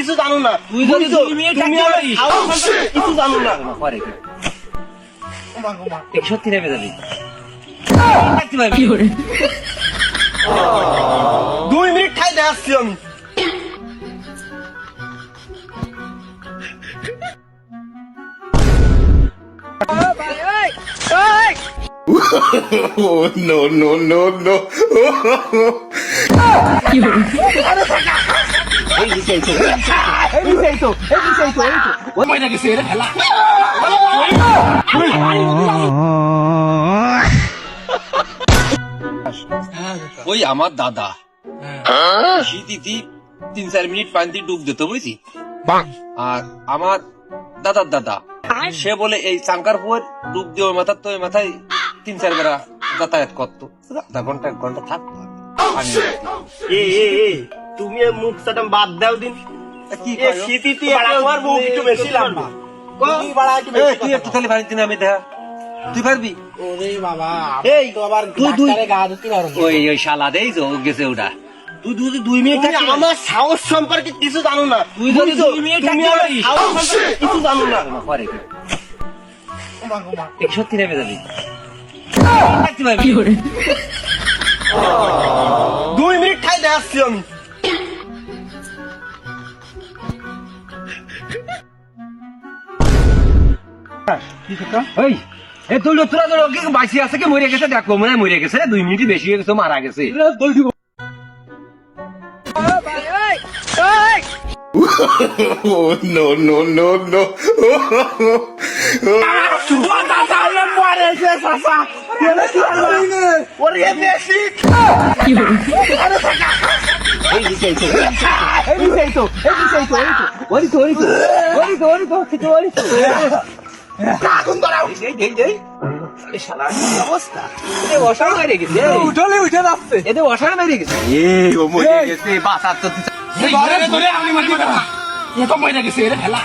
কিছু জানো না। তুই যদি 2 মিনিট তুমি থাকতে আমার পারিস। খাওয়া সম্পর্কে কিছু জানো না। পরে কি? সত্যি নেমে যাবি। থাকতে পারবি। 2 মিনিট ঠাই দেখাচ্ছি আমি। Oh, no, no, no, no. এই দিছে এই তো। এই দিছে এই তো। এই দিছে এই তো। এই তো। ওই মইনা গেছে রে খেলা। ওই আমার দাদা শীতিতি 3-4 মিনিট পানিতে ডুব দিত বুঝছি। আর আমার দাদার দাদা সে বলে এই চাঙ্কারপুর ডুব দিয়ে ওই মাথার তো ওই মাথায় 3-4 বেড়া যাতায়াত করতো, 1/2 ঘন্টা 1 ঘন্টা থাকতো পানি এ এ এ তুমি এই মুখ সাটাম বাদ দাও দিন। কি এ শীতিতে আমার মুখ একটু বেশি লম্বা। তুই বাড়া একটু তুই বেশি একটু খালি পানিতে নামে দেখা, তুই পারবি? ওরে বাবা এই তো আবার তুই- ডাক্তারে গা ধুতে পারো ওই ওই শালা দেই তো গেছে ওটা। তুই 2 মিনিট তুমি আমার সাহস সম্পর্কে কিছু জানো না। তুই যদি 2 মিনিট তুমি থাকতে আমার পারিস। সাহস সম্পর্কে কিছু জানো না। পরে কি? সত্যি নেমে যাবি। থাকতে পারবি। 2 মিনিট ঠাই দেখাচ্ছি আমি। ওই এ তোরা কি বাঁচি আছে কি মরে গেছে দেখো, মনে হয় মরে গেছে, 2 মিনিট বেশি হয়ে গেছে, মারা গেছে। Oh, no, no, no, no. ওরে বেশি এই দিছে এই তো। এই দিছে এই তো। এই দিছে এই তো। এই তো। ওরি তো ওরি তো। ওরি তো ওরি তো। ঠিক ওরি তো। আগুন ধরাও। এই এই এই এই শালা কি অবস্থা? এ অসাড় মেরে গেছে। উঠলে উঠে যাচ্ছে। এতে অসাড় মেরে গেছে। এই ও মরে গেছে, বাঁচার তো ধরে আমি মাটি কথা। এ তো মরে গেছে রে খেলা।